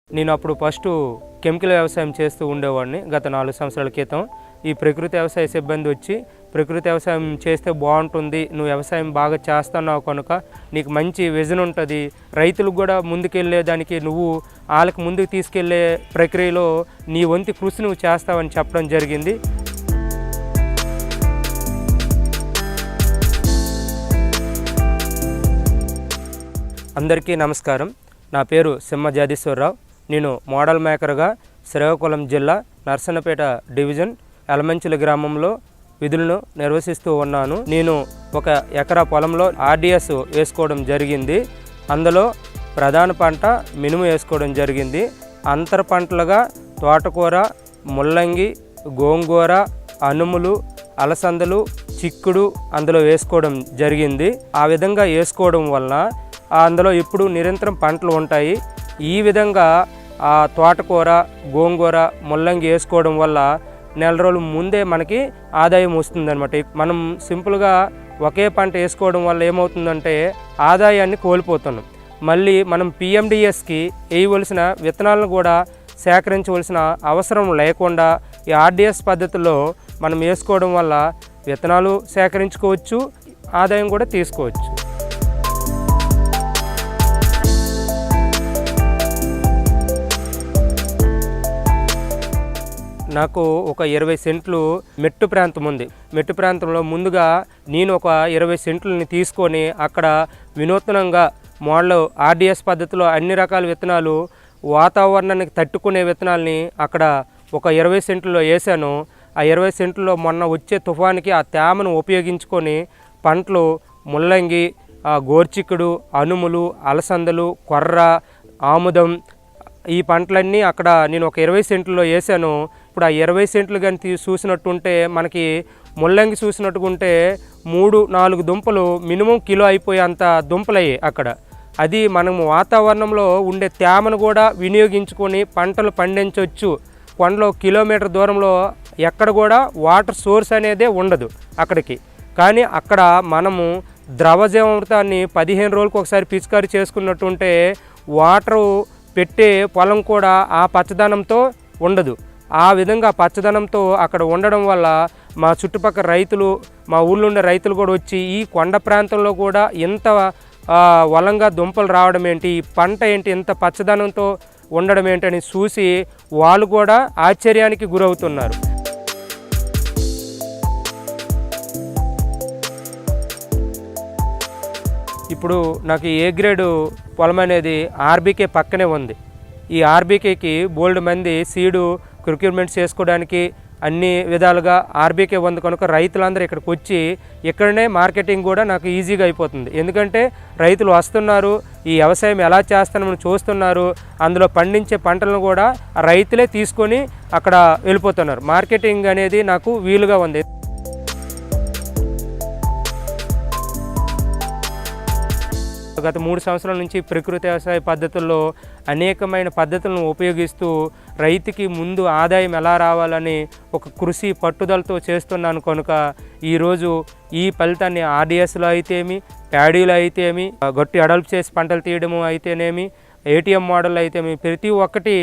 నేను అప్పుడు first chemical వ్యవసాయం చేస్తూ ఉండేవాడిని గత 4 సంవత్సరాల క్రితం. ఈ ప్రకృతి వ్యవసాయ సిబ్బంది వచ్చి ప్రకృతి వ్యవసాయం చేస్తే బాగుంటుంది, నువ్వు వ్యవసాయం బాగా చేస్తున్నావు కనుక నీకు మంచి విజన్ ఉంటుంది, రైతులకు కూడా ముందుకెళ్ళేదానికి నువ్వు వాళ్ళకి ముందుకు తీసుకెళ్లే ప్రక్రియలో నీ వంతు కృషి నువ్వు చేస్తావని చెప్పడం జరిగింది. అందరికీ నమస్కారం. నా పేరు సింహ జాదీశ్వరరావు. నేను మోడల్ మేకర్గా శ్రీకాకుళం జిల్లా నర్సన్నపేట డివిజన్ ఎలమంచిలి గ్రామంలో విధులను నిర్వహిస్తూ ఉన్నాను. నేను 1 ఎకరా పొలంలో RDS వేసుకోవడం జరిగింది. అందులో ప్రధాన పంట మినుము వేసుకోవడం జరిగింది. అంతర పంటలుగా తోటకూర, ముల్లంగి, గోంగూర, అనుములు, అలసందలు, చిక్కుడు అందులో వేసుకోవడం జరిగింది. ఆ విధంగా వేసుకోవడం వలన అందులో ఇప్పుడు నిరంతరం పంటలు ఉంటాయి. ఈ విధంగా ఆ తోటకూర, గోంగూర, ముల్లంగి వేసుకోవడం వల్ల నెల రోజుల ముందే మనకి ఆదాయం వస్తుందన్నమాట. మనం సింపుల్గా ఒకే పంట వేసుకోవడం వల్ల ఏమవుతుందంటే ఆదాయాన్ని కోల్పోతున్నాం. మళ్ళీ మనం PMDSకి వేయవలసిన విత్తనాలను కూడా సేకరించవలసిన అవసరం లేకుండా ఈ RDS పద్ధతిలో మనం వేసుకోవడం వల్ల విత్తనాలు సేకరించుకోవచ్చు, ఆదాయం కూడా తీసుకోవచ్చు. నాకు ఒక 20 సెంట్లు మెట్టు ప్రాంతం ఉంది. మెట్టు ప్రాంతంలో ముందుగా నేను ఒక 20 సెంట్లని తీసుకొని అక్కడ వినూత్నంగా మోడల్ RDS పద్ధతిలో అన్ని రకాల విత్తనాలు వాతావరణానికి తట్టుకునే విత్తనాలని అక్కడ ఒక 20 సెంట్లలో వేసాను. ఆ 20 సెంట్లలో మొన్న వచ్చే తుఫానికి ఆ తేమను ఉపయోగించుకొని పంటలు ముల్లంగి, గోర్చిక్కుడు, అనుములు, అలసందలు, కొర్ర, ఆముదం ఈ పంటలన్నీ అక్కడ నేను ఒక 20 సెంట్లలో వేసాను. ఇప్పుడు ఆ 20 సెంట్లు కానీ చూసినట్టుంటే మనకి ముల్లంగి చూసినట్టుకుంటే 3-4 దుంపలు మినిమం కిలో అయిపోయే అంత దుంపలయ్యాయి అక్కడ. అది మనము వాతావరణంలో ఉండే తేమను కూడా వినియోగించుకొని పంటలు పండించవచ్చు. కొండలో కిలోమీటర్ దూరంలో ఎక్కడ కూడా వాటర్ సోర్స్ అనేదే ఉండదు అక్కడికి. కానీ అక్కడ మనము ద్రవజీవామృతాన్ని 15 రోజులకు ఒకసారి పిచికారీ చేసుకున్నట్టుంటే వాటరు పెట్టే పొలం కూడా ఆ పచ్చదనంతో ఉండదు. ఆ విధంగా పచ్చదనంతో అక్కడ ఉండడం వల్ల మా చుట్టుపక్కల రైతులు, మా ఊళ్ళో ఉండే రైతులు కూడా వచ్చి ఈ కొండ ప్రాంతంలో కూడా ఇంత వలంగా దుంపలు రావడం ఏంటి, ఈ పంట ఏంటి, ఇంత పచ్చదనంతో ఉండడం ఏంటని చూసి వాళ్ళు కూడా ఆశ్చర్యానికి గురవుతున్నారు. ఇప్పుడు నాకు ఏ గ్రేడు పొలం అనేది RBK పక్కనే ఉంది. ఈ RBKకి బోల్డ్ మంది సీడు ప్రొక్యూర్మెంట్ చేసుకోవడానికి అన్ని విధాలుగా RBK ఉంది కనుక రైతులందరూ ఇక్కడికి వచ్చి ఇక్కడనే మార్కెటింగ్ కూడా నాకు ఈజీగా అయిపోతుంది. ఎందుకంటే రైతులు వస్తున్నారు, ఈ వ్యవసాయం ఎలా చేస్తామని చూస్తున్నారు, అందులో పండించే పంటలను కూడా రైతులే తీసుకొని అక్కడ వెళ్ళిపోతున్నారు. మార్కెటింగ్ అనేది నాకు వీలుగా ఉంది. గత 3 సంవత్సరాల నుంచి ప్రకృతి వ్యవసాయ పద్ధతుల్లో అనేకమైన పద్ధతులను ఉపయోగిస్తూ రైతుకి ముందు ఆదాయం ఎలా రావాలని ఒక కృషి పట్టుదలతో చేస్తున్నాను కనుక ఈరోజు ఈ ఫలితాన్ని RDSలో అయితేమి, ప్యాడీలో అయితేమి, గట్టి అడల్ప్ చేసి పంటలు తీయడము అయితేనేమి, ATM మోడల్ అయితేమి ప్రతి ఒక్కటి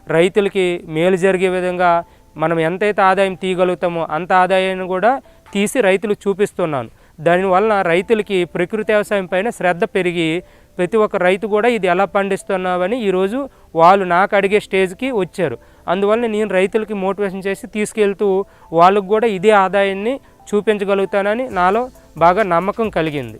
రైతులకి మేలు జరిగే విధంగా మనం ఎంతైతే ఆదాయం తీయగలుగుతామో అంత ఆదాయాన్ని కూడా తీసి రైతులు చూపిస్తున్నాను. దానివల్ల రైతులకి ప్రకృతి వ్యవసాయం పైన శ్రద్ధ పెరిగి ప్రతి ఒక్క రైతు కూడా ఇది ఎలా పండిస్తున్నావని ఈరోజు వాళ్ళు నాకు అడిగే స్టేజ్కి వచ్చారు. అందువల్ల నేను రైతులకి మోటివేషన్ చేసి తీసుకెళ్తూ వాళ్ళకు కూడా ఇదే ఆదాయాన్ని చూపించగలుగుతానని నాలో బాగా నమ్మకం కలిగింది.